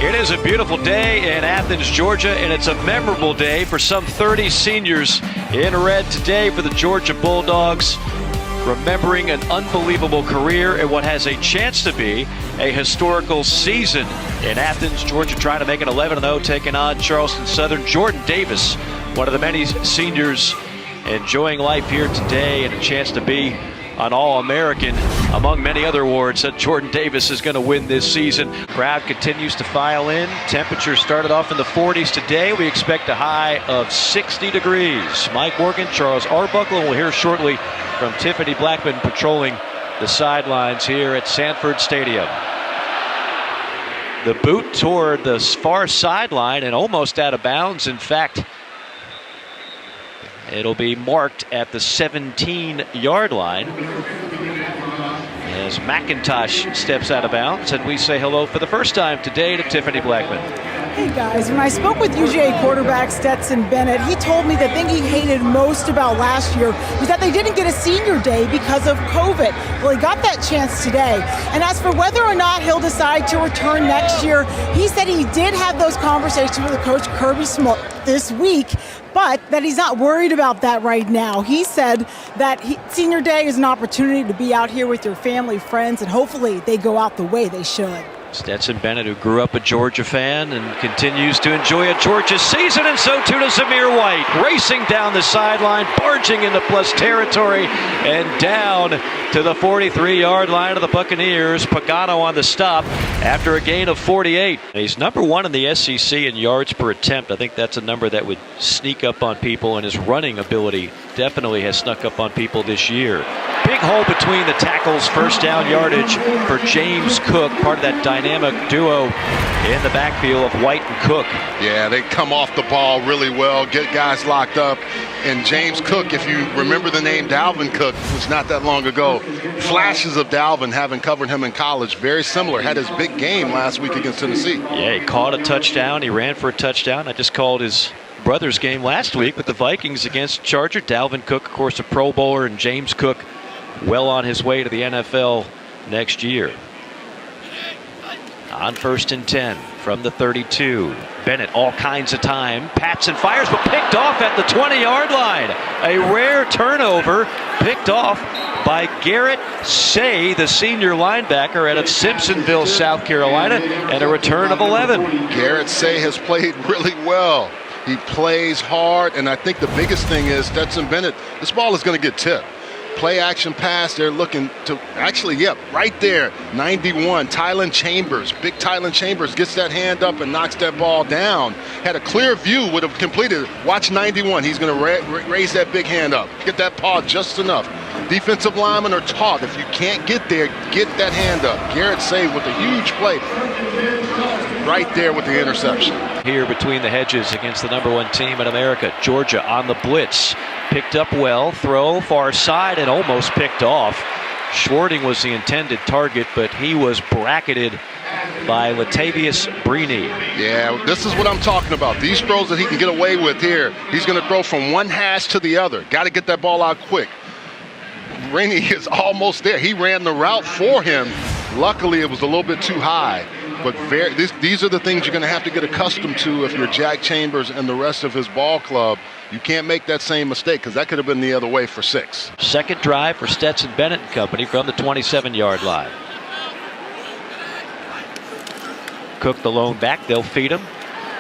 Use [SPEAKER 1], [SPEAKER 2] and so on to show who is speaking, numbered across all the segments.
[SPEAKER 1] It is a beautiful day in Athens, Georgia, and it's a memorable day for some 30 seniors in red today for the Georgia Bulldogs, remembering an unbelievable career and what has a chance to be a historical season in Athens, Georgia, trying to make it 11-0, taking on Charleston Southern. Jordan Davis, one of the many seniors enjoying life here today and a chance to be an All-American, among many other awards that Jordan Davis is going to win this season. Crowd continues to file in. Temperature started off in the 40s today. We expect a high of 60 degrees. Mike Morgan, Charles Arbuckle, we'll hear shortly from Tiffany Blackman patrolling the sidelines here at Sanford Stadium. The boot toward the far sideline and almost out of bounds. In fact, it'll be marked at the 17-yard line as McIntosh steps out of bounds, and we say hello for the first time today to Tiffany Blackman.
[SPEAKER 2] Hey guys, when I spoke with UGA quarterback Stetson Bennett, he told me the thing he hated most about last year was that they didn't get a senior day because of COVID. Well, he got that chance today. And as for whether or not he'll decide to return next year, he said he did have those conversations with Coach Kirby Smart this week, but that he's not worried about that right now. He said that senior day is an opportunity to be out here with your family, friends, and hopefully they go out the way they should.
[SPEAKER 1] Stetson Bennett, who grew up a Georgia fan and continues to enjoy a Georgia season, and so too does Zamir White, racing down the sideline, barging into plus territory, and down to the 43-yard line of the Buccaneers. Pagano on the stop after a gain of 48. He's number one in the SEC in yards per attempt. I think that's a number that would sneak up on people, and his running ability definitely has snuck up on people this year. Big hole between the tackles, first down yardage for James Cook, part of that dynamic duo in the backfield of White and Cook.
[SPEAKER 3] Yeah, they come off the ball really well, get guys locked up. And James Cook, if you remember the name Dalvin Cook, was not that long ago. Flashes of Dalvin, having covered him in college, very similar. Had his big game last week against Tennessee.
[SPEAKER 1] Yeah, he caught a touchdown. He ran for a touchdown. I just called his brother's game last week with the Vikings against Charger. Dalvin Cook, of course, a Pro Bowler, and James Cook well on his way to the NFL next year. On 1st and 10 from the 32. Bennett all kinds of time. Pats and fires, but picked off at the 20-yard line. A rare turnover picked off by Garrett Say, the senior linebacker out of Simpsonville, South Carolina, and a return of 11.
[SPEAKER 3] Garrett Say has played really well. He plays hard, and I think the biggest thing is Stetson Bennett, this ball is going to get tipped. Play action pass, they're looking to actually, right there, 91, Tylen Chambers. Big Tylen Chambers gets that hand up and knocks that ball down. Had a clear view, would have completed it. Watch 91, he's going to raise that big hand up, get that paw just enough. Defensive linemen are taught, if you can't get there, get that hand up. Garrett Say with a huge play right there with the interception.
[SPEAKER 1] Here between the hedges against the #1 team in America, Georgia on the blitz. Picked up well, throw far side and almost picked off. Schwarting was the intended target, but he was bracketed by Latavius Brini.
[SPEAKER 3] Yeah, this is what I'm talking about. These throws that he can get away with here. He's going to throw from one hash to the other. Got to get that ball out quick. Brini is almost there. He ran the route for him. Luckily, it was a little bit too high. But these are the things you're going to have to get accustomed to if you're Jack Chambers and the rest of his ball club. You can't make that same mistake because that could have been the other way for 6.
[SPEAKER 1] Second drive for Stetson Bennett and company from the 27-yard line. Cook the lone back. They'll feed him.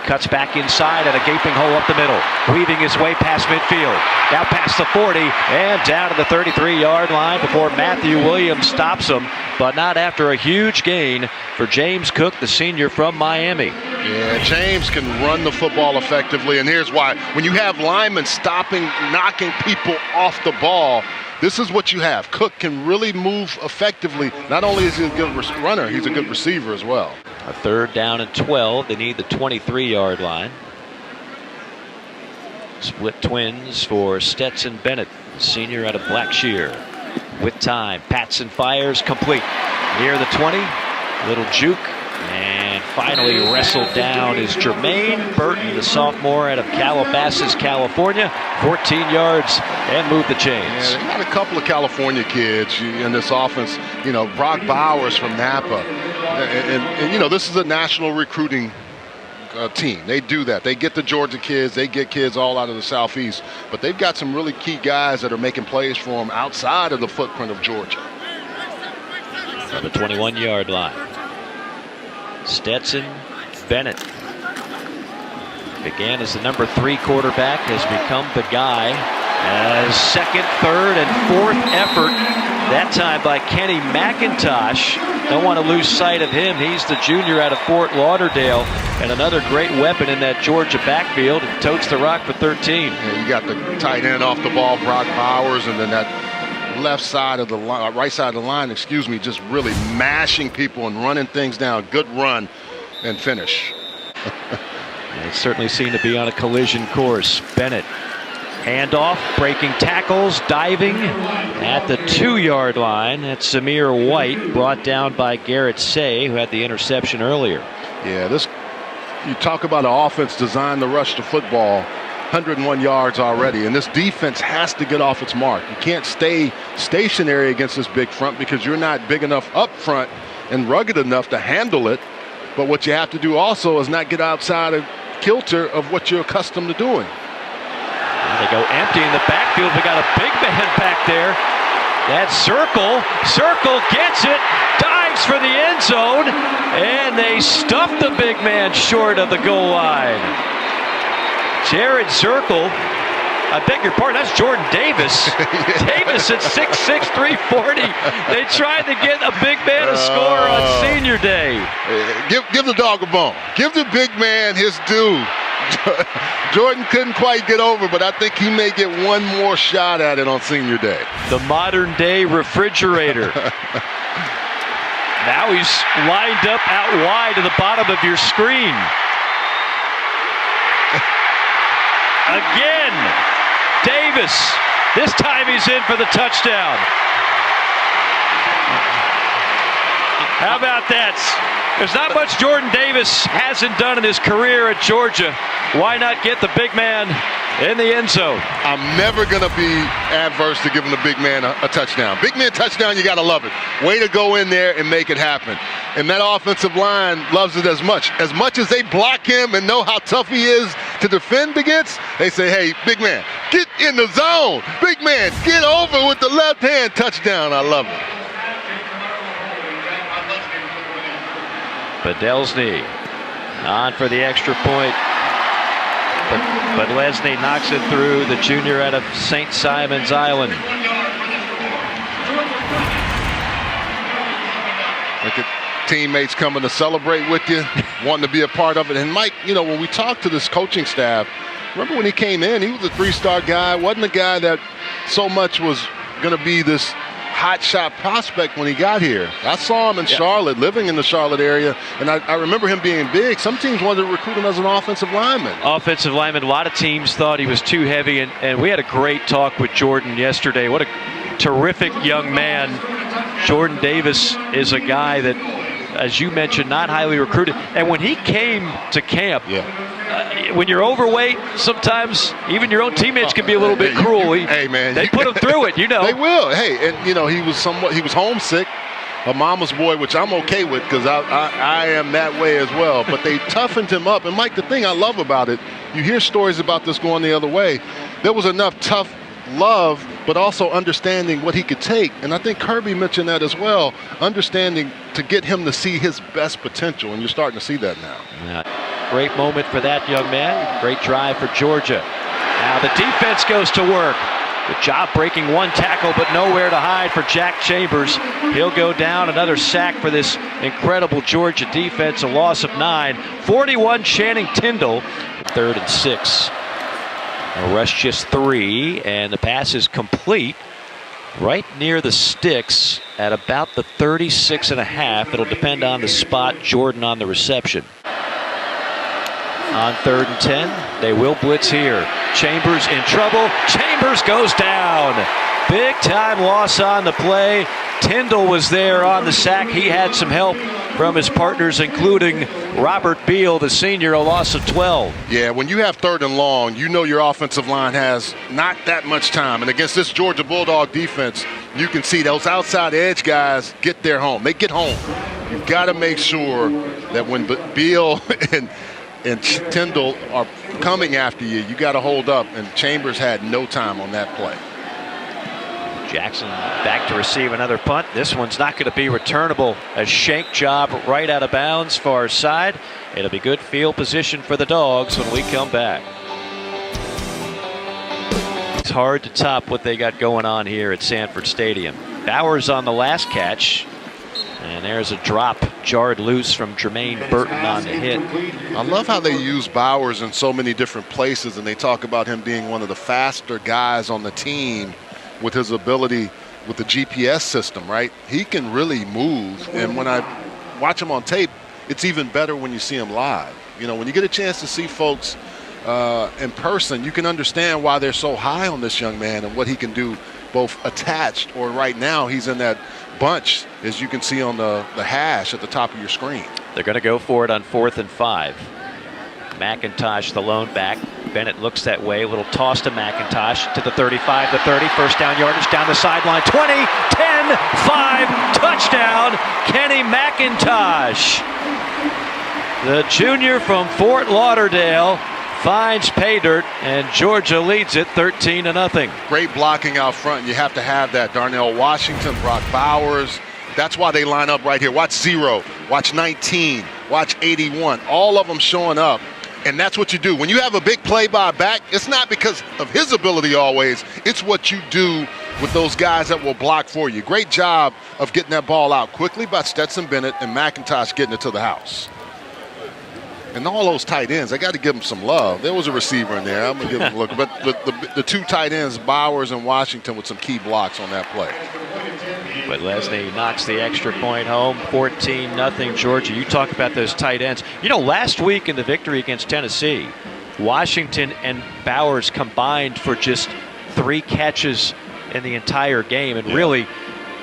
[SPEAKER 1] Cuts back inside at a gaping hole up the middle. Weaving his way past midfield. Now past the 40 and down to the 33-yard line before Matthew Williams stops him. But not after a huge gain for James Cook, the senior from Miami.
[SPEAKER 3] Yeah, James can run the football effectively. And here's why. When you have linemen stopping, knocking people off the ball, this is what you have. Cook can really move effectively. Not only is he a good runner, he's a good receiver as well.
[SPEAKER 1] A 3rd down and 12. They need the 23-yard line. Split twins for Stetson Bennett, senior out of Blackshear. With time, pats and fires, complete. Near the 20, little juke, And finally wrestled down is Jermaine Burton, the sophomore out of Calabasas, California. 14 yards and moved the chains.
[SPEAKER 3] Yeah, they got a couple of California kids in this offense. You know, Brock Bowers from Napa. And you know, this is a national recruiting team. They do that. They get the Georgia kids. They get kids all out of the Southeast. But they've got some really key guys that are making plays for them outside of the footprint of Georgia.
[SPEAKER 1] On the 21-yard line. Stetson Bennett began as the number 3 quarterback, has become the guy as second, third, and fourth effort. That time by Kenny McIntosh. Don't want to lose sight of him. He's the junior out of Fort Lauderdale and another great weapon in that Georgia backfield. Totes the rock for 13.
[SPEAKER 3] Yeah, you got the tight end off the ball, Brock Bowers, and then that left side of the line, right side of the line, just really mashing people and running things down. Good run and finish.
[SPEAKER 1] It certainly seemed to be on a collision course. Bennett, handoff, breaking tackles, diving at the 2-yard line. That's Samir White, brought down by Garrett Say, who had the interception earlier.
[SPEAKER 3] Yeah, you talk about an offense designed to rush the football. 101 yards already, and this defense has to get off its mark. You can't stay stationary against this big front because you're not big enough up front and rugged enough to handle it. But what you have to do also is not get outside of kilter of what you're accustomed to doing.
[SPEAKER 1] And they go empty in the backfield. We got a big man back there. That Circle gets it, dives for the end zone, and they stuff the big man short of the goal line. Jared Circle, I beg your pardon, that's Jordan Davis. Davis at 6'6", 340. They tried to get a big man a score on senior day.
[SPEAKER 3] Give the dog a bone. Give the big man his due. Jordan couldn't quite get over, but I think he may get one more shot at it on senior day.
[SPEAKER 1] The modern day refrigerator. Now he's lined up out wide to the bottom of your screen. Again, Davis. This time he's in for the touchdown. How about that? There's not much Jordan Davis hasn't done in his career at Georgia. Why not get the big man in the end zone?
[SPEAKER 3] I'm never going to be adverse to giving the big man a touchdown. Big man touchdown, you got to love it. Way to go in there and make it happen. And that offensive line loves it as much. As much as they block him and know how tough he is to defend against, they say, hey, big man, get in the zone. Big man, get over with the left hand touchdown. I love it.
[SPEAKER 1] Bedelsny on for the extra point. But Lesney knocks it through, the junior out of St. Simon's Island.
[SPEAKER 3] Look at teammates coming to celebrate with you, wanting to be a part of it. And Mike, you know, when we talked to this coaching staff, remember when he came in, he was a 3-star guy, wasn't a guy that so much was going to be this hot shot prospect when he got here. I saw him in Charlotte, living in the Charlotte area, and I remember him being big. Some teams wanted to recruit him as an offensive lineman.
[SPEAKER 1] Offensive lineman. A lot of teams thought he was too heavy, and we had a great talk with Jordan yesterday. What a terrific young man. Jordan Davis is a guy that, as you mentioned, not highly recruited. And when he came to camp, when you're overweight, sometimes even your own teammates can be a little bit cruel. They put him through it, you know.
[SPEAKER 3] They will. Hey, and you know, he was homesick, a mama's boy, which I'm okay with because I am that way as well. But they toughened him up. And Mike, the thing I love about it, you hear stories about this going the other way. There was enough tough love, but also understanding what he could take. And I think Kirby mentioned that as well, understanding to get him to see his best potential. And you're starting to see that now.
[SPEAKER 1] Yeah. Great moment for that young man. Great drive for Georgia. Now the defense goes to work. Good job breaking one tackle, but nowhere to hide for Jack Chambers. He'll go down. Another sack for this incredible Georgia defense. A loss of 9. 41 Channing Tindall. 3rd and 6. A rush just 3, and the pass is complete right near the sticks at about the 36.5. It'll depend on the spot. Jordan on the reception. On 3rd and 10, they will blitz here. Chambers in trouble. Chambers goes down. Big time loss on the play. Tindall was there on the sack. He had some help from his partners, including Robert Beal, the senior, a loss of 12.
[SPEAKER 3] Yeah, when you have 3rd and long, you know your offensive line has not that much time. And against this Georgia Bulldog defense, you can see those outside edge guys get their home. They get home. You've got to make sure that when Beal and Tyndall are coming after you, you got to hold up. And Chambers had no time on that play.
[SPEAKER 1] Jackson back to receive another punt. This one's not going to be returnable. A shank job right out of bounds, far side. It'll be good field position for the Dogs when we come back. It's hard to top what they got going on here at Sanford Stadium. Bowers on the last catch. And there's a drop jarred loose from Jermaine Burton on the hit.
[SPEAKER 3] I love how they use Bowers in so many different places, and they talk about him being one of the faster guys on the team with his ability with the GPS system, right? He can really move, and when I watch him on tape, it's even better when you see him live. You know, when you get a chance to see folks in person, you can understand why they're so high on this young man and what he can do both attached or right now he's in that bunch, as you can see on the hash at the top of your screen.
[SPEAKER 1] They're going to go for it on 4th and 5. McIntosh, the lone back. Bennett looks that way. A little toss to McIntosh to the 35, the 30. First down yardage down the sideline. 20, 10, 5. Touchdown, Kenny McIntosh. The junior from Fort Lauderdale finds pay dirt, and Georgia leads it 13-0.
[SPEAKER 3] Great blocking out front. You have to have that. Darnell Washington, Brock Bowers. That's why they line up right here. Watch 0, watch 19, watch 81. All of them showing up. And that's what you do. When you have a big play by a back, it's not because of his ability always. It's what you do with those guys that will block for you. Great job of getting that ball out quickly by Stetson Bennett and McIntosh getting it to the house. And all those tight ends, I got to give them some love. There was a receiver in there. I'm going to give them a look. But the 2 tight ends, Bowers and Washington, with some key blocks on that play.
[SPEAKER 1] But Lesney knocks the extra point home, 14-0 Georgia. You talk about those tight ends. You know, last week in the victory against Tennessee, Washington and Bowers combined for just 3 catches in the entire game. And really,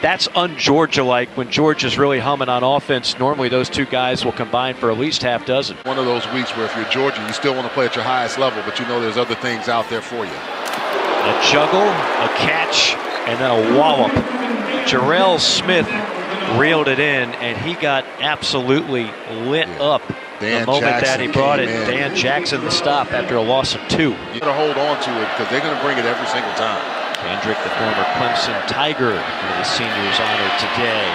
[SPEAKER 1] that's un-Georgia-like. When Georgia's really humming on offense, normally those 2 guys will combine for at least half dozen.
[SPEAKER 3] One of those weeks where if you're Georgia, you still want to play at your highest level, but you know there's other things out there for you.
[SPEAKER 1] A juggle, a catch, and then a wallop. Jarrell Smith reeled it in, and he got absolutely lit up the moment that he brought it. Dan Jackson the stop after a loss of 2.
[SPEAKER 3] You got to hold on to it because they're going to bring it every single time.
[SPEAKER 1] Kendrick, the former Clemson Tiger, one of the seniors honored today.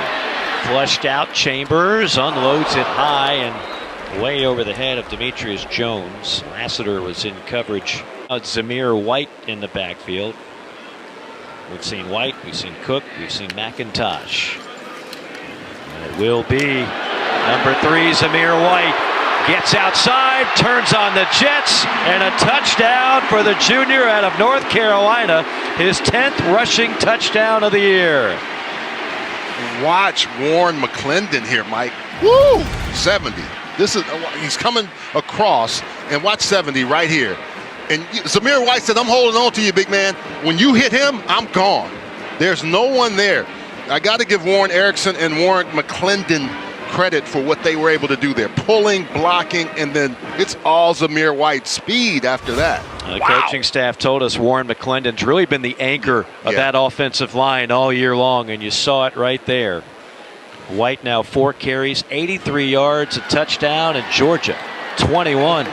[SPEAKER 1] Flushed out, Chambers unloads it high and way over the head of Demetrius Jones. Lassiter was in coverage. Zamir White in the backfield. We've seen White, we've seen Cook, we've seen McIntosh. And it will be number 3, Zamir White. Gets outside, turns on the Jets, and a touchdown for the junior out of North Carolina. His 10th rushing touchdown of the year.
[SPEAKER 3] Watch Warren McClendon here, Mike. Woo! 70. He's coming across, and watch 70 right here. And Zamir White said, I'm holding on to you, big man. When you hit him, I'm gone. There's no one there. I got to give Warren Erickson and Warren McClendon credit for what they were able to do there. Pulling, blocking, and then it's all Zamir White's speed after that.
[SPEAKER 1] The coaching staff told us Warren McClendon's really been the anchor of that offensive line all year long, and you saw it right there. White now 4 carries, 83 yards, a touchdown, and Georgia 21.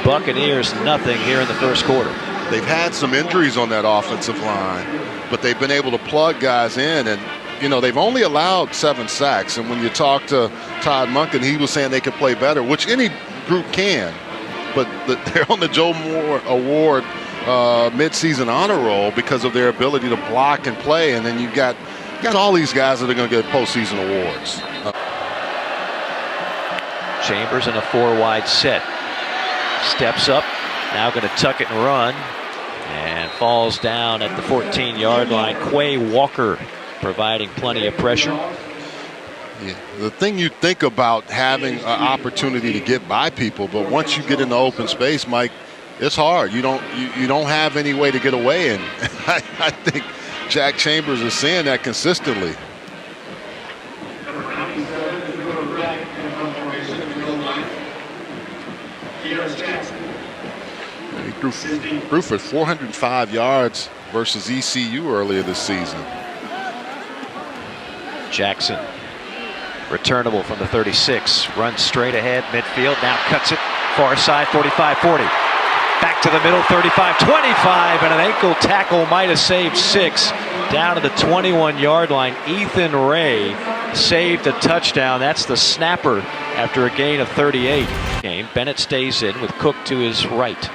[SPEAKER 1] Buccaneers nothing here in the first quarter.
[SPEAKER 3] They've had some injuries on that offensive line, but they've been able to plug guys in, and you know, they've only allowed 7 sacks. And when you talk to Todd Monken, he was saying they could play better, which any group can. But they're on the Joe Moore Award midseason honor roll because of their ability to block and play. And then you've got all these guys that are going to get postseason awards.
[SPEAKER 1] Chambers in a 4-wide set. Steps up, now going to tuck it and run. And falls down at the 14-yard line. Quay Walker providing plenty of pressure.
[SPEAKER 3] Yeah. The thing you think about having an opportunity to get by people, but once you get in the open space, Mike, it's hard. You don't have any way to get away, and I think Jack Chambers is seeing that consistently. He threw for 405 yards versus ECU earlier this season.
[SPEAKER 1] Jackson, returnable from the 36, runs straight ahead, midfield, now cuts it, far side, 45-40. Back to the middle, 35-25, and an ankle tackle might have saved 6. Down to the 21-yard line, Ethan Ray saved a touchdown. That's the snapper after a gain of 38. Bennett stays in with Cook to his right.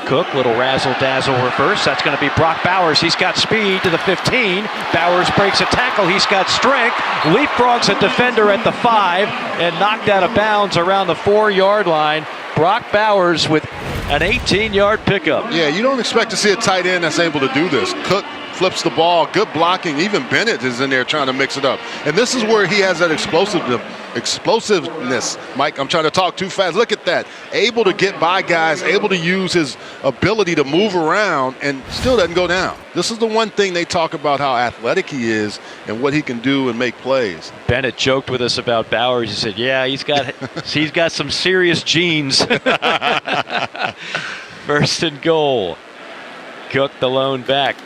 [SPEAKER 1] Cook, little razzle-dazzle reverse. That's going to be Brock Bowers. He's got speed to the 15. Bowers breaks a tackle. He's got strength. Leapfrogs a defender at the 5 and knocked out of bounds around the 4-yard line. Brock Bowers with an 18-yard pickup.
[SPEAKER 3] Yeah, you don't expect to see a tight end that's able to do this. Cook flips the ball, good blocking. Even Bennett is in there trying to mix it up. And this is where he has that explosiveness. Mike, I'm trying to talk too fast. Look at that. Able to get by guys, able to use his ability to move around and still doesn't go down. This is the one thing they talk about, how athletic he is and what he can do and make plays.
[SPEAKER 1] Bennett joked with us about Bowers. He said, yeah, he's got some serious genes. First and goal. Cook the lone back.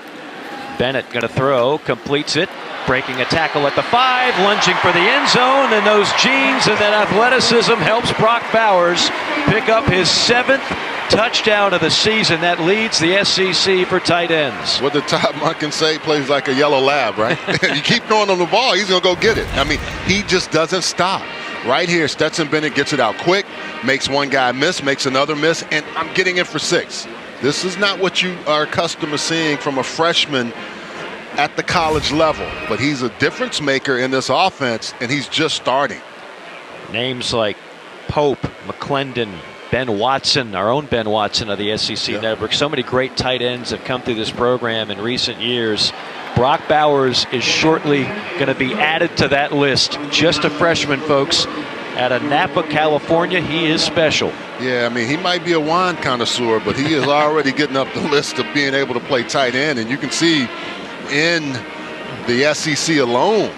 [SPEAKER 1] Bennett going to throw, completes it, breaking a tackle at the 5, lunging for the end zone, and those genes and that athleticism helps Brock Bowers pick up his 7th touchdown of the season. That leads the SEC for tight ends.
[SPEAKER 3] What the top man can say, plays like a yellow lab, right? You keep throwing him the ball, he's going to go get it. I mean, he just doesn't stop. Right here, Stetson Bennett gets it out quick, makes one guy miss, makes another miss, and I'm getting it for 6. This is not what you are accustomed to seeing from a freshman at the college level, but he's a difference maker in this offense, and he's just starting.
[SPEAKER 1] Names like Pope, McClendon, Ben Watson, our own Ben Watson of the SEC Network. So many great tight ends have come through this program in recent years. Brock Bowers is shortly going to be added to that list. Just a freshman, folks. Out of Napa, California, he is special.
[SPEAKER 3] Yeah, I mean, he might be a wine connoisseur, but he is already getting up the list of being able to play tight end. And you can see in the SEC alone,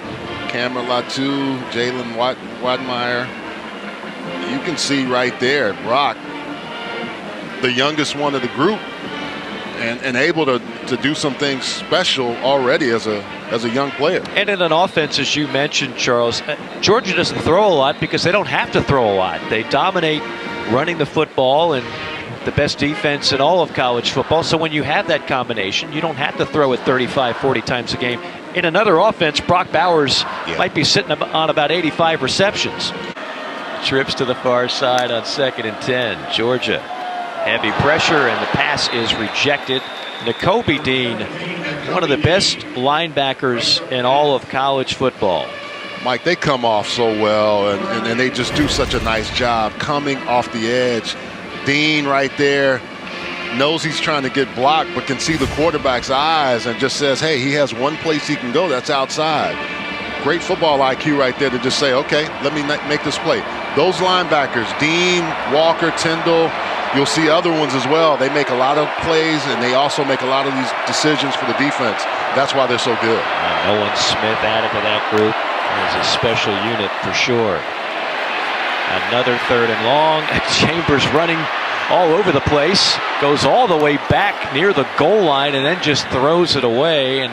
[SPEAKER 3] Cameron Latu, Jalen Wadmeyer, you can see right there, Brock, the youngest one of the group, and able to do some things special already as a young player.
[SPEAKER 1] And in an offense, as you mentioned, Charles, Georgia doesn't throw a lot because they don't have to throw a lot. They dominate running the football and the best defense in all of college football. So when you have that combination, you don't have to throw it 35, 40 times a game. In another offense, Brock Bowers might be sitting on about 85 receptions. Trips to the far side on 2nd and 10. Georgia, heavy pressure, and the pass is rejected. Nakobe Dean, one of the best linebackers in all of college football.
[SPEAKER 3] Mike, they come off so well, and they just do such a nice job coming off the edge. Dean right there knows he's trying to get blocked, but can see the quarterback's eyes and just says, hey, he has one place he can go, that's outside. Great football IQ right there to just say, okay, let me make this play. Those linebackers, Dean, Walker, Tyndall, you'll see other ones as well. They make a lot of plays, and they also make a lot of these decisions for the defense. That's why they're so good.
[SPEAKER 1] Nolan Smith added to that group as a special unit for sure. Another 3rd and long. Chambers running all over the place. Goes all the way back near the goal line and then just throws it away. And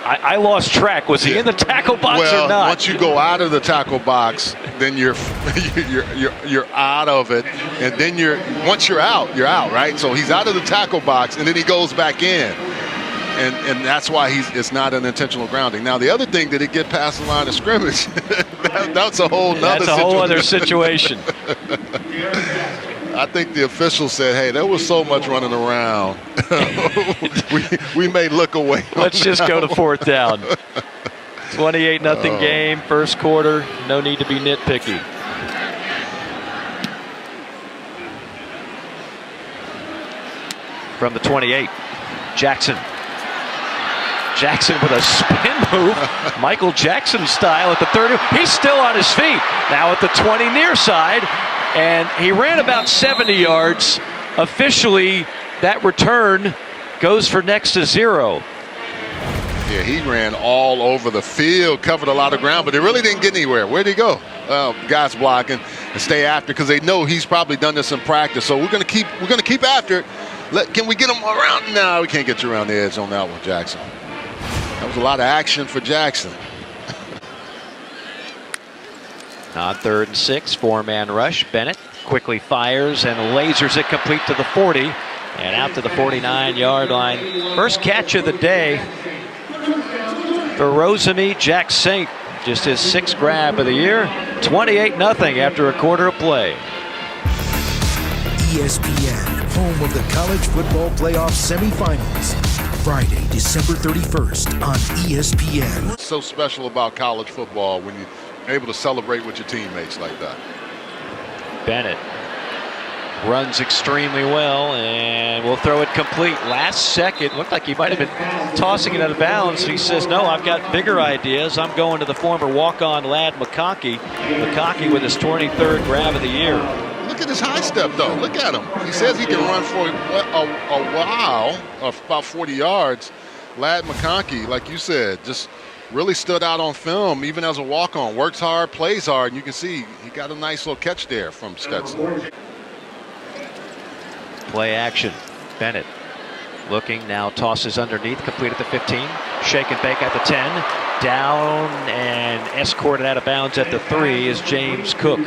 [SPEAKER 1] I lost track. Was he in the tackle box or not?
[SPEAKER 3] Once you go out of the tackle box, then you're out of it, and then once you're out, right? So he's out of the tackle box, and then he goes back in, and that's why it's not an intentional grounding. Now the other thing, did it get past the line of scrimmage? That's a whole nother.
[SPEAKER 1] That's a whole other situation.
[SPEAKER 3] I think the official said, hey, there was so much running around. we may look away.
[SPEAKER 1] Let's just go to 4th down. 28-0 game, first quarter. No need to be nitpicky. From the 28, Jackson with a spin move. Michael Jackson style at the 30. He's still on his feet. Now at the 20 near side. And he ran about 70 yards. Officially, that return goes for next to 0.
[SPEAKER 3] Yeah, he ran all over the field, covered a lot of ground, but it really didn't get anywhere. Where'd he go? Guys blocking and stay after because they know he's probably done this in practice. So we're gonna keep after it. Can we get him around? No, we can't get you around the edge on that one, Jackson. That was a lot of action for Jackson.
[SPEAKER 1] On 3rd and 6, 4-man rush. Bennett quickly fires and lasers it complete to the 40 and out to the 49-yard line. First catch of the day for Rosemy Jack Saint. Just his 6th grab of the year. 28-0 after a quarter of play.
[SPEAKER 4] ESPN, home of the college football playoff semifinals. Friday, December 31st on ESPN.
[SPEAKER 3] What's so special about college football when you're able to celebrate with your teammates like that?
[SPEAKER 1] Bennett runs extremely well and will throw it complete. Last second, looked like he might have been tossing it out of bounds. He says, no, I've got bigger ideas. I'm going to the former walk-on lad McConkey. McConkey with his 23rd grab of the year.
[SPEAKER 3] Look at his high step, though. Look at him. He says he can run for a while, about 40 yards. Lad McConkey, like you said, just really stood out on film, even as a walk-on. Works hard, plays hard, and you can see he got a nice little catch there from Stetson.
[SPEAKER 1] Play action. Bennett looking, now tosses underneath, complete at the 15. Shake and bake at the 10. Down and escorted out of bounds at the 3 is James Cook.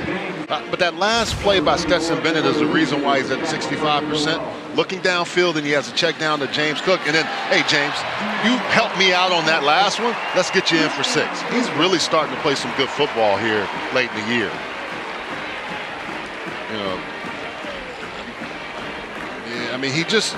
[SPEAKER 3] But that last play by Stetson Bennett is the reason why he's at 65%. Looking downfield, and he has to check down to James Cook. And then, hey, James, you helped me out on that last one. Let's get you in for 6. He's really starting to play some good football here late in the year. You know, I mean, he just,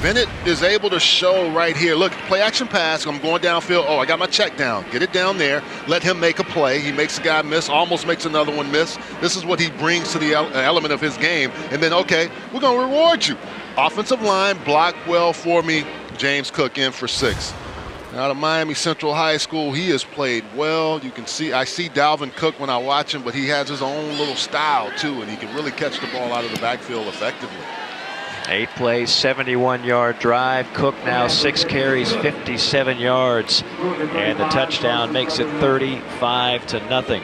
[SPEAKER 3] Bennett is able to show right here. Look, play action pass. I'm going downfield. Oh, I got my check down. Get it down there. Let him make a play. He makes a guy miss, almost makes another one miss. This is what he brings to the element of his game. And then, okay, we're going to reward you. Offensive line blocked well for me. James Cook in for 6. Out of Miami Central High School, he has played well. You can see, I see Dalvin Cook when I watch him, but he has his own little style too, and he can really catch the ball out of the backfield effectively.
[SPEAKER 1] 8 plays, 71-yard drive. Cook now 6 carries, 57 yards, and the touchdown makes it 35-0.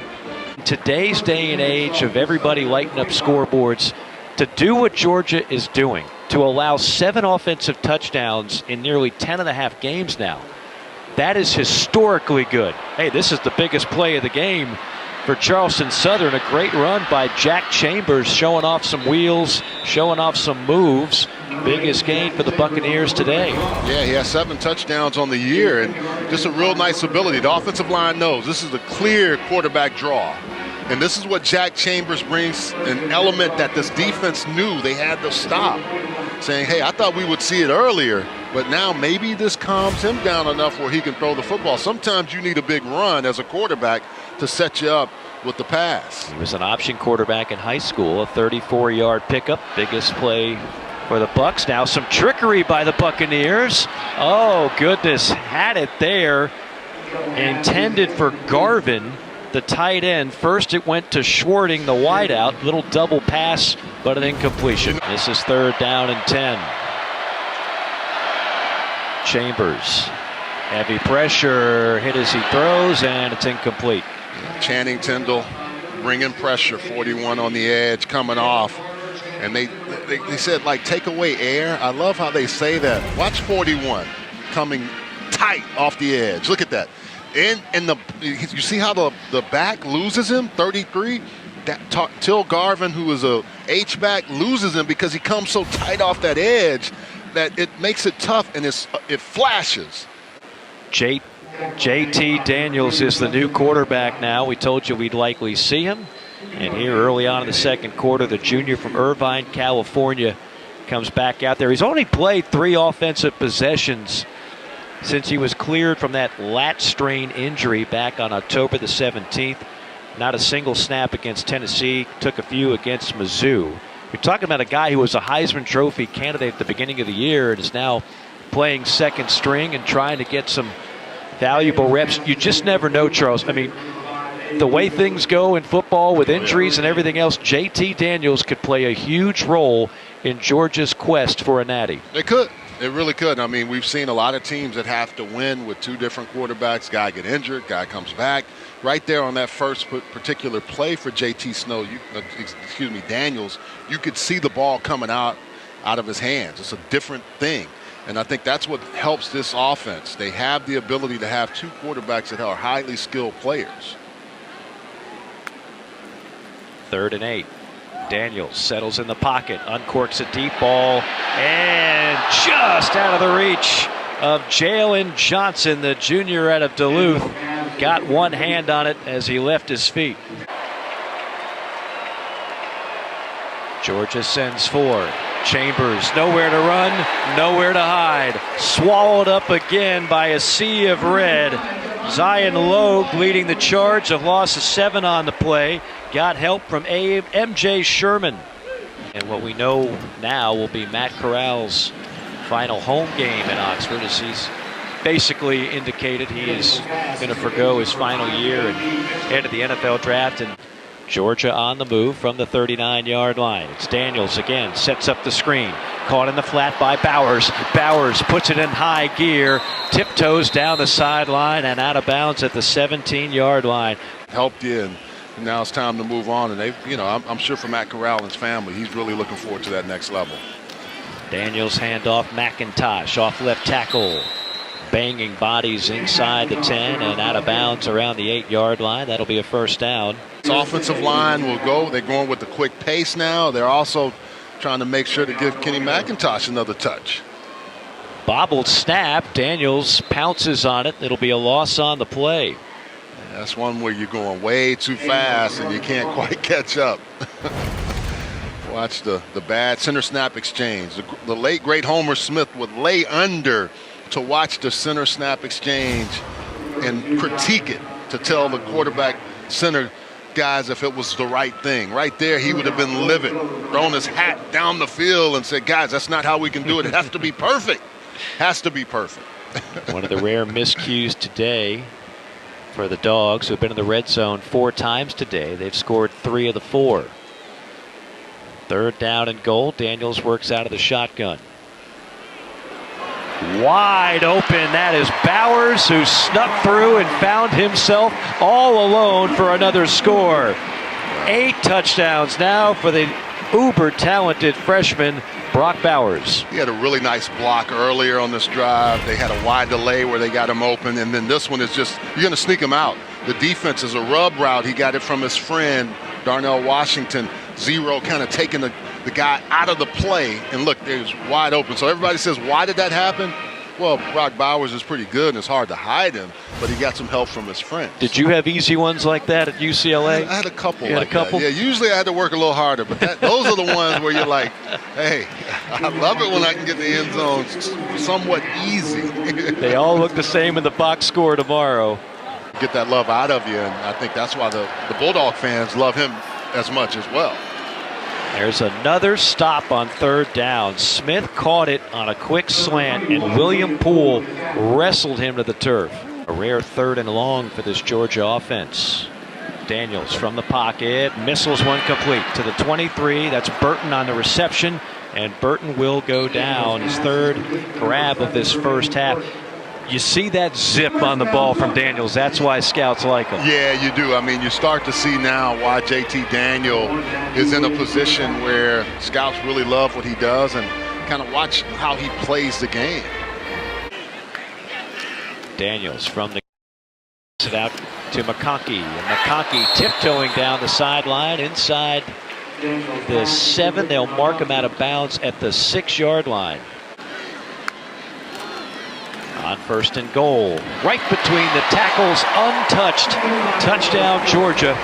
[SPEAKER 1] In today's day and age of everybody lighting up scoreboards, to do what Georgia is doing, to allow 7 offensive touchdowns in nearly 10.5 games now, that is historically good. Hey, this is the biggest play of the game for Charleston Southern. A great run by Jack Chambers, showing off some wheels, showing off some moves. Biggest gain for the Buccaneers today.
[SPEAKER 3] Yeah, he has 7 touchdowns on the year, and just a real nice ability. The offensive line knows this is a clear quarterback draw. And this is what Jack Chambers brings, an element that this defense knew they had to stop. Saying, hey, I thought we would see it earlier, but now maybe this calms him down enough where he can throw the football. Sometimes you need a big run as a quarterback to set you up with the pass.
[SPEAKER 1] He was an option quarterback in high school, a 34-yard pickup. Biggest play for the Bucs. Now some trickery by the Buccaneers. Oh, goodness. Had it there. Intended for Garvin, the tight end. First it went to Schwarting, the wideout. Little double pass, but an incompletion. This is 3rd down and 10. Chambers. Heavy pressure, hit as he throws, and it's incomplete.
[SPEAKER 3] Channing Tindall bringing pressure, 41 on the edge, coming off. And they said, like, take away air. I love how they say that. Watch 41 coming tight off the edge. Look at that. And you see how the back loses him, 33? Till Garvin, who is a H-back, loses him because he comes so tight off that edge that it makes it tough, and it flashes.
[SPEAKER 1] JT Daniels is the new quarterback now. We told you we'd likely see him. And here early on in the second quarter, the junior from Irvine, California, comes back out there. He's only played 3 offensive possessions since he was cleared from that lat strain injury back on October the 17th. Not a single snap against Tennessee, took a few against Mizzou. You're talking about a guy who was a Heisman Trophy candidate at the beginning of the year and is now playing second string and trying to get some valuable reps. You just never know, Charles. I mean, the way things go in football with injuries and everything else, JT Daniels could play a huge role in Georgia's quest for a natty.
[SPEAKER 3] They could. It really could. I mean, we've seen a lot of teams that have to win with two different quarterbacks. Guy get injured, guy comes back. Right there on that first particular play for JT Snow, Daniels, you could see the ball coming out of his hands. It's a different thing. And I think that's what helps this offense. They have the ability to have two quarterbacks that are highly skilled players.
[SPEAKER 1] 3rd and 8. Daniels settles in the pocket, uncorks a deep ball, and just out of the reach of Jalen Johnson, the junior out of Duluth. Got one hand on it as he left his feet. Georgia sends 4. Chambers nowhere to run, nowhere to hide. Swallowed up again by a sea of red. Zion Logue leading the charge, a loss of 7 on the play. Got help from MJ Sherman. And what we know now will be Matt Corral's final home game in Oxford, as he's basically indicated he is going to forgo his final year and head to the NFL draft. And Georgia on the move from the 39-yard line. It's Daniels again, sets up the screen. Caught in the flat by Bowers. Bowers puts it in high gear, tiptoes down the sideline and out of bounds at the 17-yard line.
[SPEAKER 3] Helped you, and now it's time to move on. And I'm sure for Matt Corral and his family, he's really looking forward to that next level.
[SPEAKER 1] Daniels handoff McIntosh off left tackle. Banging bodies inside the 10 and out of bounds around the 8-yard line. That'll be a first down.
[SPEAKER 3] This offensive line will go. They're going with the quick pace now. They're also trying to make sure to give Kenny McIntosh another touch.
[SPEAKER 1] Bobbled snap. Daniels pounces on it. It'll be a loss on the play.
[SPEAKER 3] That's one where you're going way too fast and you can't quite catch up. Watch the bad center snap exchange. The late great Homer Smith would lay under to watch the center snap exchange and critique it, to tell the quarterback center guys if it was the right thing. Right there, he would have been livid, thrown his hat down the field and said, guys, that's not how we can do it. It has to be perfect. Has to be perfect.
[SPEAKER 1] One of the rare miscues today for the Dogs, who have been in the red zone 4 times today. They've scored 3 of the 4. 3rd down and goal. Daniels works out of the shotgun. Wide open. That is Bowers, who snuck through and found himself all alone for another score. 8 touchdowns now for the uber talented freshman Brock Bowers.
[SPEAKER 3] He had a really nice block earlier on this drive. They had a wide delay where they got him open, and then this one is just, you're going to sneak him out. The defense is a rub route. He got it from his friend Darnell Washington. Zero kind of taking the guy out of the play, and look, there's wide open. So everybody says, why did that happen? Well, Brock Bowers is pretty good, and it's hard to hide him, but he got some help from his friends.
[SPEAKER 1] Did you have easy ones like that at UCLA?
[SPEAKER 3] I had a couple
[SPEAKER 1] like that.
[SPEAKER 3] Yeah, usually I had to work a little harder, but those are the ones where you're like, hey, I love it when I can get the end zone somewhat easy.
[SPEAKER 1] They all look the same in the box score tomorrow.
[SPEAKER 3] Get that love out of you, and I think that's why the Bulldog fans love him as much as well.
[SPEAKER 1] There's another stop on 3rd down. Smith caught it on a quick slant, and William Poole wrestled him to the turf. A rare 3rd and long for this Georgia offense. Daniels from the pocket, missiles one complete to the 23. That's Burton on the reception, and Burton will go down. His 3rd grab of this first half. You see that zip on the ball from Daniels. That's why scouts like him.
[SPEAKER 3] Yeah, you do. I mean, you start to see now why JT Daniel is in a position where scouts really love what he does and kind of watch how he plays the game.
[SPEAKER 1] Daniels from the it out to McConkey. And McConkey tiptoeing down the sideline inside the 7. They'll mark him out of bounds at the 6-yard line. On 1st and goal, right between the tackles, untouched. Touchdown, Georgia.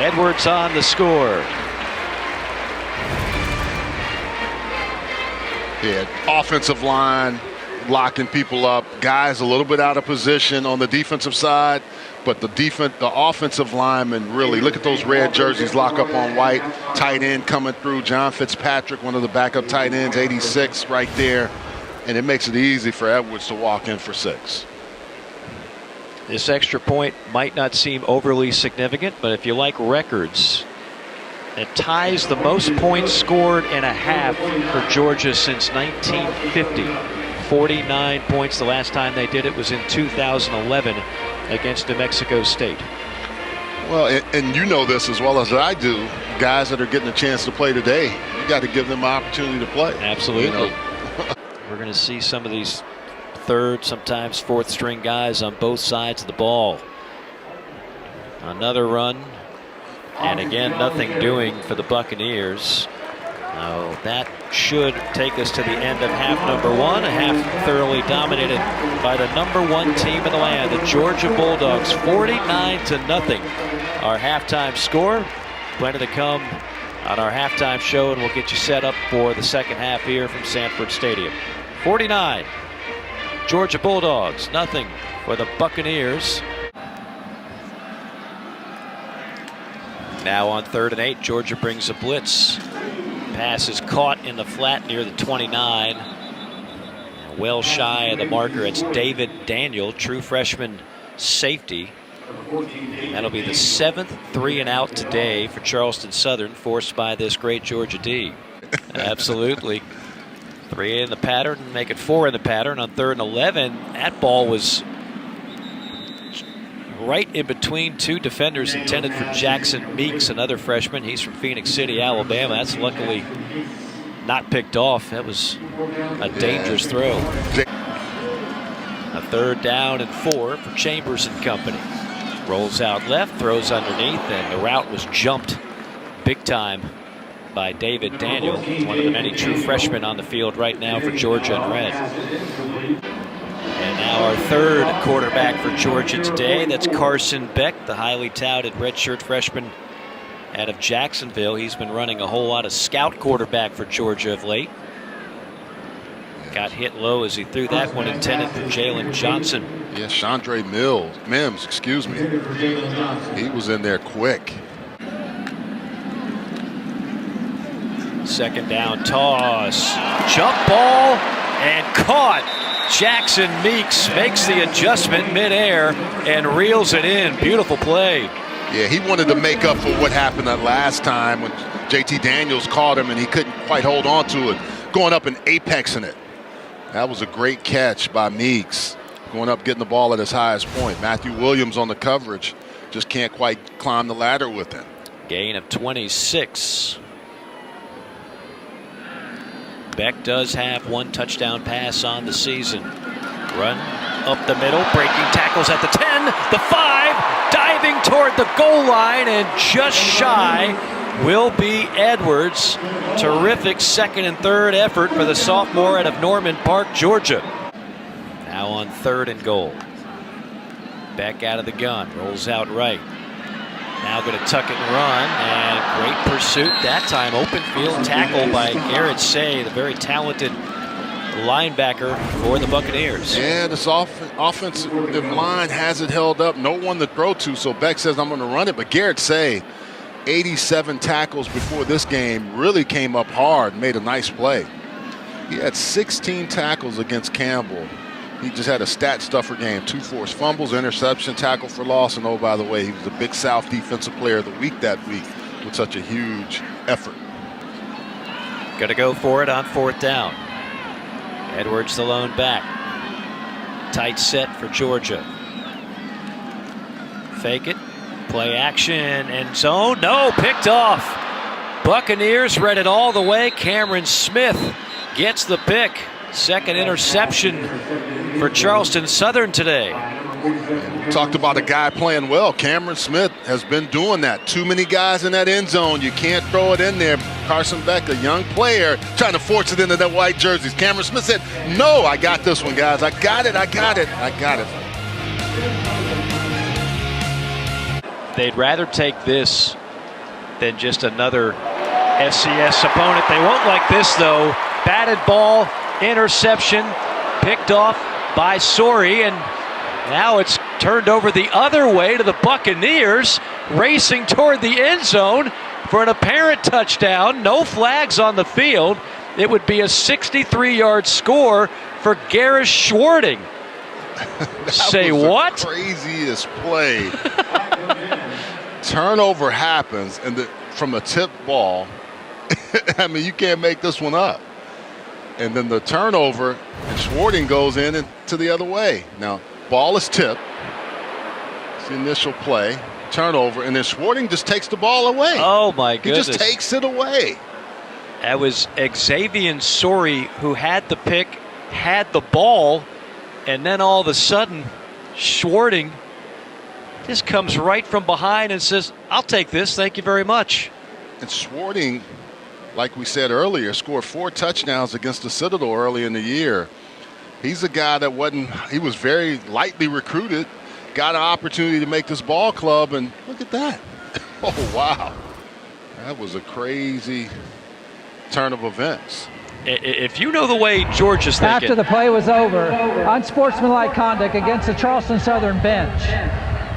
[SPEAKER 1] Edwards on the score.
[SPEAKER 3] Yeah, offensive line locking people up. Guys a little bit out of position on the defensive side, but the offensive linemen really, look at those red jerseys lock up on white. Tight end coming through, John Fitzpatrick, one of the backup tight ends, 86 right there. And it makes it easy for Edwards to walk in for 6.
[SPEAKER 1] This extra point might not seem overly significant, but if you like records, It ties the most points scored in a half for Georgia since 1950. 49 points. The last time they did it was in 2011 against New Mexico State.
[SPEAKER 3] Well, and you know this as well as I do, guys that are getting a chance to play today, you got to give them an opportunity to play.
[SPEAKER 1] Absolutely.
[SPEAKER 3] You know?
[SPEAKER 1] We're going to see some of these third, sometimes fourth string guys on both sides of the ball. Another run, and again, nothing doing for the Buccaneers. Oh, that should take us to the end of half number one, a half thoroughly dominated by the #1 team in the land, the Georgia Bulldogs, 49-0. Our halftime score. Plenty to come on our halftime show, and we'll get you set up for the second half here from Sanford Stadium. 49, Georgia Bulldogs, 0 for the Buccaneers. Now on 3rd and 8, Georgia brings a blitz. Pass is caught in the flat near the 29. Well shy of the marker. It's David Daniel, true freshman safety. That'll be the 7th 3-and-out today for Charleston Southern, forced by this great Georgia D. Absolutely. 3 in the pattern, make it 4 in the pattern on 3rd and 11. That ball was right in between two defenders intended for Jackson Meeks, another freshman. He's from Phoenix City, Alabama. That's luckily not picked off. That was a dangerous throw. A 3rd down and 4 for Chambers and company. Rolls out left, throws underneath, and the route was jumped big time by David Daniel, one of the many true freshmen on the field right now for Georgia in red. And now our 3rd quarterback for Georgia today, that's Carson Beck, the highly touted redshirt freshman out of Jacksonville. He's been running a whole lot of scout quarterback for Georgia of late. Got hit low as he threw that one intended for Jalen Johnson.
[SPEAKER 3] Yeah, Chandre Mims, excuse me. He was in there quick.
[SPEAKER 1] 2nd down toss, jump ball, and caught. Jackson Meeks makes the adjustment midair and reels it in. Beautiful play.
[SPEAKER 3] Yeah, he wanted to make up for what happened that last time when JT Daniels caught him and he couldn't quite hold on to it, going up and apexing it. That was a great catch by Meeks, going up, getting the ball at his highest point. Matthew Williams on the coverage, just can't quite climb the ladder with it.
[SPEAKER 1] Gain of 26. Beck does have 1 touchdown pass on the season. Run up the middle, breaking tackles at the 10, the 5, diving toward the goal line, and just shy will be Edwards. Terrific 2nd and 3rd effort for the sophomore out of Norman Park, Georgia. Now on 3rd and goal. Beck out of the gun, rolls out right. Now going to tuck it and run, and great pursuit that time. Open field tackle by Garrett Say, the very talented linebacker for the Buccaneers.
[SPEAKER 3] Yeah, this offensive line hasn't held up. No one to throw to, so Beck says, I'm going to run it. But Garrett Say, 87 tackles before this game, really came up hard, made a nice play. He had 16 tackles against Campbell. He just had a stat stuffer game. 2 forced fumbles, interception, tackle for loss, and oh, by the way, he was the Big South Defensive Player of the Week that week with such a huge effort.
[SPEAKER 1] Gonna go for it on 4th down. Edwards the lone back. Tight set for Georgia. Fake it, play action, end zone, no, picked off. Buccaneers read it all the way. Cameron Smith gets the pick. 2nd interception for Charleston Southern today.
[SPEAKER 3] We talked about a guy playing well. Cameron Smith has been doing that. Too many guys in that end zone. You can't throw it in there. Carson Beck, a young player, trying to force it into that white jerseys. Cameron Smith said, no, I got this one, guys. I got it.
[SPEAKER 1] They'd rather take this than just another FCS opponent. They won't like this, though. Batted ball, interception, picked off by Sori, and now it's turned over the other way to the Buccaneers, racing toward the end zone for an apparent touchdown. No flags on the field. It would be a 63-yard score for Garris Schwarting. Say what?
[SPEAKER 3] The craziest play. Turnover happens, and from a tip ball. I mean, you can't make this one up. And then the turnover, and Schwarting goes in and to the other way. Now, ball is tipped. It's the initial play, turnover, and then Schwarting just takes the ball away.
[SPEAKER 1] Oh, my goodness.
[SPEAKER 3] He just takes it away.
[SPEAKER 1] That was Xavier Sori who had the pick, had the ball, and then all of a sudden, Schwarting just comes right from behind and says, I'll take this, thank you very much.
[SPEAKER 3] And Schwarting, like we said earlier, scored 4 touchdowns against the Citadel early in the year. He's a guy that he was very lightly recruited, got an opportunity to make this ball club, and look at that. Oh, wow. That was a crazy turn of events.
[SPEAKER 1] If you know the way George is thinking.
[SPEAKER 5] After the play was over, unsportsmanlike conduct against the Charleston Southern bench.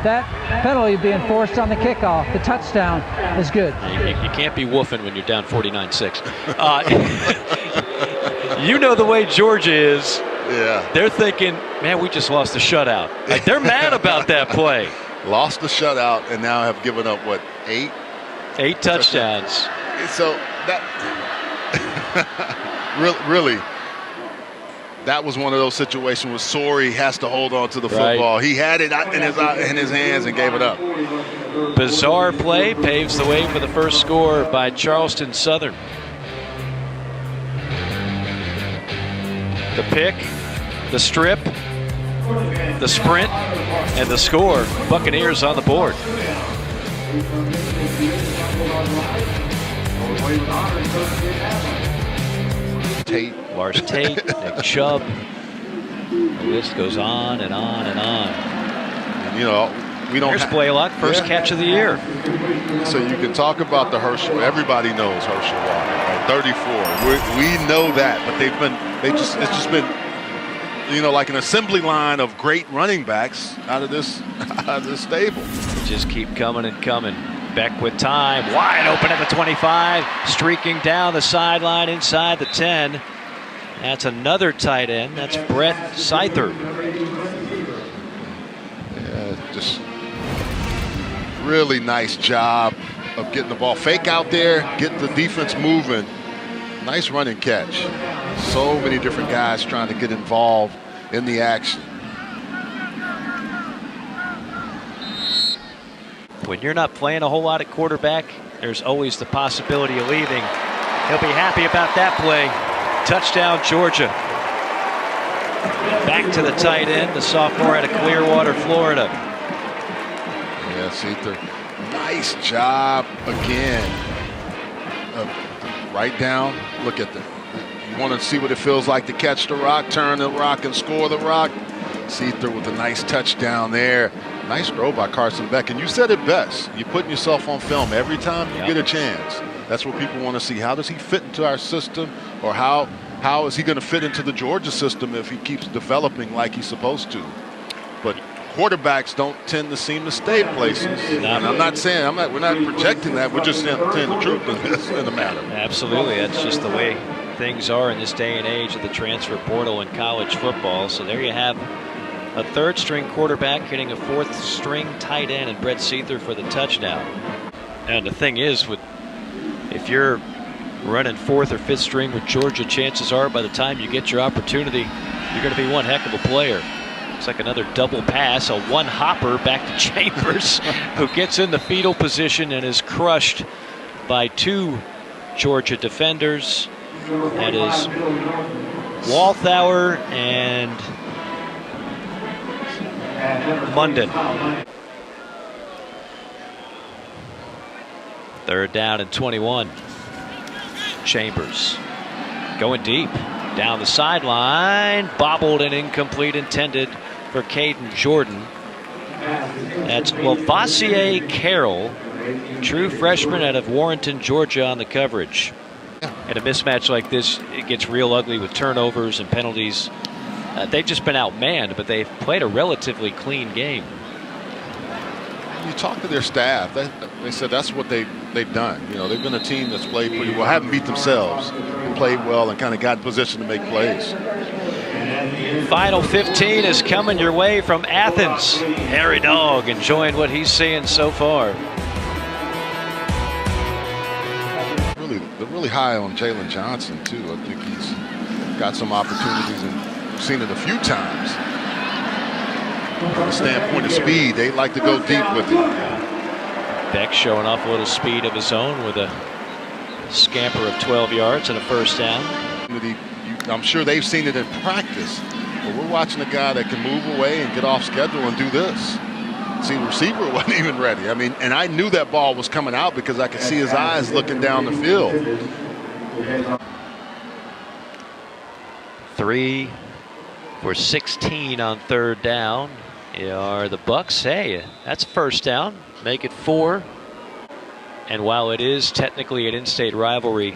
[SPEAKER 5] That penalty being forced on the kickoff, the touchdown, is good.
[SPEAKER 1] You can't be woofing when you're down 49-6. You know the way Georgia is.
[SPEAKER 3] Yeah.
[SPEAKER 1] They're thinking, man, we just lost the shutout. Like, they're mad about that play.
[SPEAKER 3] Lost the shutout and now have given up, what, 8?
[SPEAKER 1] 8 touchdowns.
[SPEAKER 3] So that really, that was one of those situations where Sori has to hold on to the football. Right. He had it in his hands and gave it up.
[SPEAKER 1] Bizarre play paves the way for the first score by Charleston Southern. The pick, the strip, the sprint, and the score. Buccaneers on the board.
[SPEAKER 3] Tate.
[SPEAKER 1] Lars Tate, Nick Chubb. The list goes on and on and on.
[SPEAKER 3] And, you know, we don't.
[SPEAKER 1] Here's Blaylock, first catch of the year.
[SPEAKER 3] So you can talk about the Herschel. Everybody knows Herschel Walker, right? 34. We know that, but it's just been, you know, like an assembly line of great running backs out of this stable.
[SPEAKER 1] They just keep coming and coming. Beck with time, wide open at the 25, streaking down the sideline inside the 10. That's another tight end. That's Brett Seither.
[SPEAKER 3] Yeah, just really nice job of getting the ball. Fake out there, get the defense moving. Nice running catch. So many different guys trying to get involved in the action.
[SPEAKER 1] When you're not playing a whole lot at quarterback, there's always the possibility of leaving. He'll be happy about that play. Touchdown, Georgia. Back to the tight end, the sophomore out of Clearwater, Florida.
[SPEAKER 3] Yeah, Seither. Nice job again. Right down. Look at that. You want to see what it feels like to catch the rock, turn the rock, and score the rock. Seither with a nice touchdown there. Nice throw by Carson Beck. And you said it best. You're putting yourself on film every time you get a chance. That's what people want to see. How does he fit into our system? Or how is he going to fit into the Georgia system if he keeps developing like he's supposed to? But quarterbacks don't tend to seem to stay places. And I'm not saying, we're not projecting that. We're just saying the truth in the matter.
[SPEAKER 1] Absolutely. That's just the way things are in this day and age of the transfer portal in college football. So there you have a third-string quarterback hitting a fourth-string tight end and Brett Seither for the touchdown. And the thing is, if you're running fourth or fifth string with Georgia, chances are by the time you get your opportunity, you're going to be one heck of a player. Looks like another double pass, a one-hopper back to Chambers, who gets in the fetal position and is crushed by 2 Georgia defenders. That is Walthour and Munden. Third down and 21. Chambers going deep down the sideline, bobbled and incomplete, intended for Caden Jordan. That's Lavoisier Carroll, true freshman out of Warrenton, Georgia, on the coverage. And a mismatch like this, it gets real ugly with turnovers and penalties. They've just been outmanned, but they've played a relatively clean game.
[SPEAKER 3] You talk to their staff, they said that's what they've done. You know, they've been a team that's played pretty well, haven't beat themselves, and played well and kind of got in position to make plays.
[SPEAKER 1] Final 15 is coming your way from Athens. Harry Dog enjoying what he's seeing so far.
[SPEAKER 3] they're really high on Jalen Johnson, too. I think he's got some opportunities and seen it a few times. From the standpoint of speed, they like to go deep with it.
[SPEAKER 1] Beck showing off a little speed of his own with a scamper of 12 yards and a first down.
[SPEAKER 3] I'm sure they've seen it in practice, but we're watching a guy that can move away and get off schedule and do this. See, the receiver wasn't even ready. I mean, and I knew that ball was coming out because I could see his eyes looking down the field.
[SPEAKER 1] 3 for 16 on third down are the Bucks. Hey, that's first down. Make it 4. And while it is technically an in-state rivalry,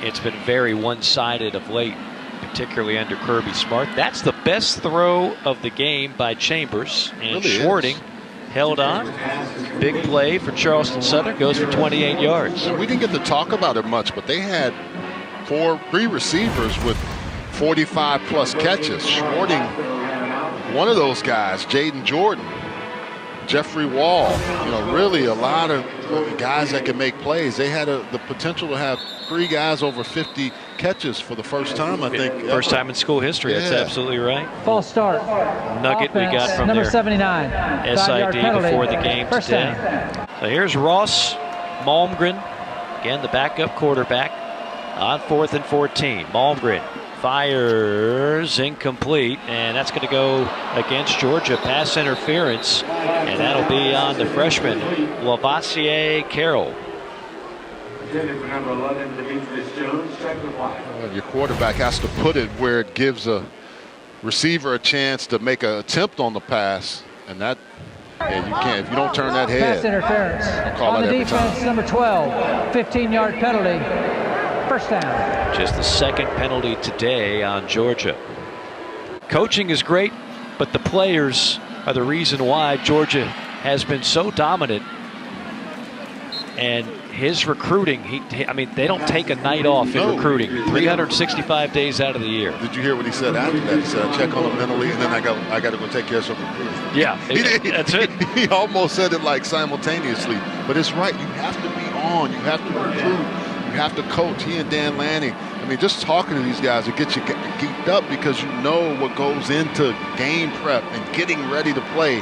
[SPEAKER 1] it's been very one-sided of late, particularly under Kirby Smart. That's the best throw of the game by Chambers, and
[SPEAKER 3] really
[SPEAKER 1] Schwarting held on. Big play for Charleston Southern, goes for 28 yards.
[SPEAKER 3] We didn't get to talk about it much, but they had 3 receivers with 45-plus catches. Schwarting, one of those guys, Jaden Jordan, Jeffrey Wall, really a lot of guys that can make plays. They had the potential to have 3 guys over 50 catches for the first time, I think.
[SPEAKER 1] First time in school history. That's absolutely right.
[SPEAKER 5] False start.
[SPEAKER 1] Nugget
[SPEAKER 5] Offense,
[SPEAKER 1] we got from
[SPEAKER 5] number
[SPEAKER 1] their
[SPEAKER 5] 79.
[SPEAKER 1] SID before the game
[SPEAKER 5] First
[SPEAKER 1] today.
[SPEAKER 5] down.
[SPEAKER 1] So here's Ross Malmgren, again the backup quarterback, on 4th and 14. Malmgren fires incomplete, and that's going to go against Georgia. Pass interference, and that'll be on the freshman Lavassier Carroll.
[SPEAKER 3] Well, your quarterback has to put it where it gives a receiver a chance to make an attempt on the pass, and that, you can't. If you don't turn that head.
[SPEAKER 5] Pass interference on the defense, number 12, 15-yard penalty. First down.
[SPEAKER 1] Just the second penalty today on Georgia. Coaching is great, but the players are the reason why Georgia has been so dominant. And his recruiting, I mean, they don't take a night off in recruiting. 365 days out of the year.
[SPEAKER 3] Did you hear what he said after that? He said, I check on him mentally, and then I got to go take care of some recruiting.
[SPEAKER 1] Yeah, that's it.
[SPEAKER 3] He almost said it like simultaneously. But it's right. You have to be on. You have to recruit. You have to coach. He and Dan Lanning. I mean, just talking to these guys will get you geeked up because you know what goes into game prep and getting ready to play.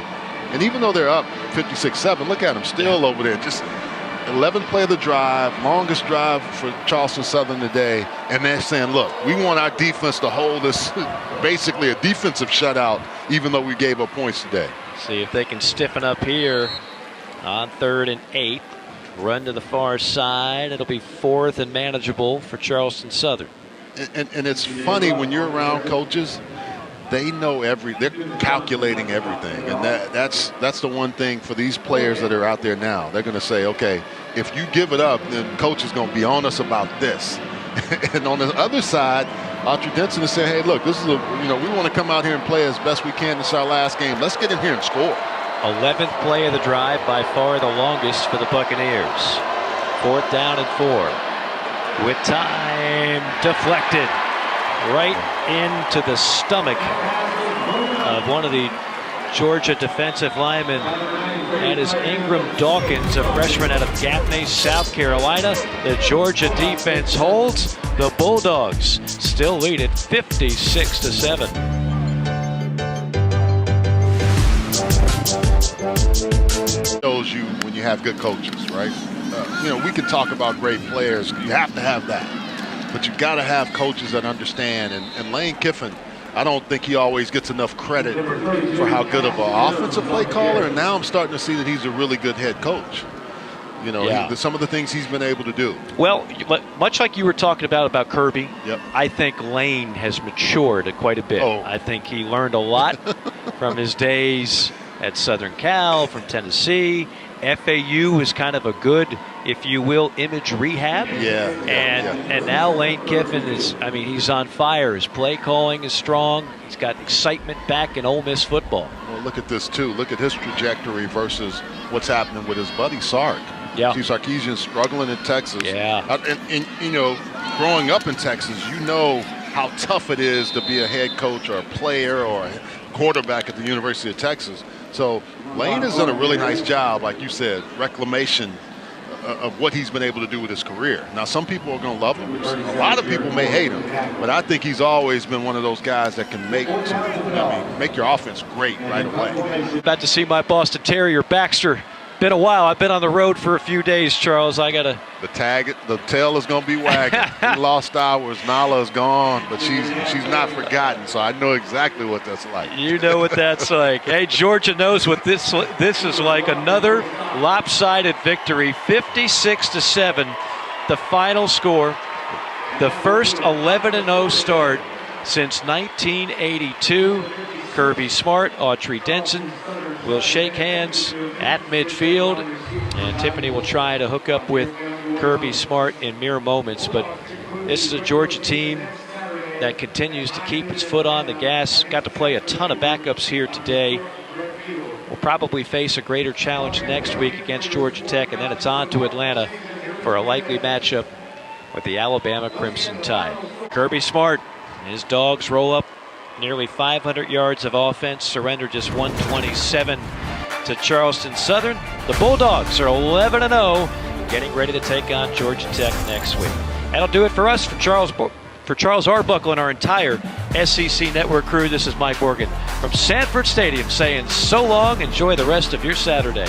[SPEAKER 3] And even though they're up 56-7, look at them still over there. Just 11th play of the drive, longest drive for Charleston Southern today. And they're saying, look, we want our defense to hold this, basically a defensive shutout, even though we gave up points today.
[SPEAKER 1] See if they can stiffen up here on 3rd and 8. Run to the far side. It'll be 4th and manageable for Charleston Southern.
[SPEAKER 3] And it's funny when you're around coaches, they know they're calculating everything. And that's the one thing for these players that are out there now. They're going to say, okay, if you give it up, then coach is going to be on us about this. And on the other side, Autry Denson is saying, hey, look, this is we want to come out here and play as best we can. This is our last game. Let's get in here and score.
[SPEAKER 1] 11th play of the drive, by far the longest for the Buccaneers. 4th down and 4. With time deflected right into the stomach of one of the Georgia defensive linemen. That is Ingram Dawkins, a freshman out of Gaffney, South Carolina. The Georgia defense holds. The Bulldogs still lead it 56-7.
[SPEAKER 3] Shows you when you have good coaches, right? We can talk about great players. You have to have that. But you got to have coaches that understand. And Lane Kiffin, I don't think he always gets enough credit for how good of an offensive play caller. And now I'm starting to see that he's a really good head coach. Some of the things he's been able to do.
[SPEAKER 1] Well, much like you were talking about Kirby,
[SPEAKER 3] yep.
[SPEAKER 1] I think Lane has matured quite a bit. I think he learned a lot from his days at Southern Cal, from Tennessee. FAU is kind of a good, if you will, image rehab. And now Lane Kiffin he's on fire. His play calling is strong. He's got excitement back in Ole Miss football.
[SPEAKER 3] Well, look at this too. Look at his trajectory versus what's happening with his buddy Sark.
[SPEAKER 1] Yeah.
[SPEAKER 3] See, Sarkisian struggling in Texas.
[SPEAKER 1] Yeah.
[SPEAKER 3] And growing up in Texas, you know how tough it is to be a head coach or a player or a quarterback at the University of Texas. So Lane has done a really nice job, like you said, reclamation of what he's been able to do with his career. Now, some people are going to love him. A lot of people may hate him, but I think he's always been one of those guys that can make your offense great right away.
[SPEAKER 1] About to see my Boston Terrier, Baxter. Been a while. I've been on the road for a few days, Charles. I got to...
[SPEAKER 3] The tail is going to be wagging. We lost ours. Nala is gone, but she's not forgotten, so I know exactly what that's like.
[SPEAKER 1] You know what that's like. Hey, Georgia knows what this is like. Another lopsided victory, 56-7, the final score. The first 11-0 start since 1982. Kirby Smart, Autry Denson will shake hands at midfield, and Tiffany will try to hook up with Kirby Smart in mere moments. But this is a Georgia team that continues to keep its foot on the gas. Got to play a ton of backups here today. Will probably face a greater challenge next week against Georgia Tech, and then it's on to Atlanta for a likely matchup with the Alabama Crimson Tide. Kirby Smart and his Dogs roll up nearly 500 yards of offense, surrender just 127 to Charleston Southern. The Bulldogs are 11-0, getting ready to take on Georgia Tech next week. That'll do it for us. For Charles Arbuckle and our entire SEC Network crew, this is Mike Morgan from Sanford Stadium saying so long. Enjoy the rest of your Saturday.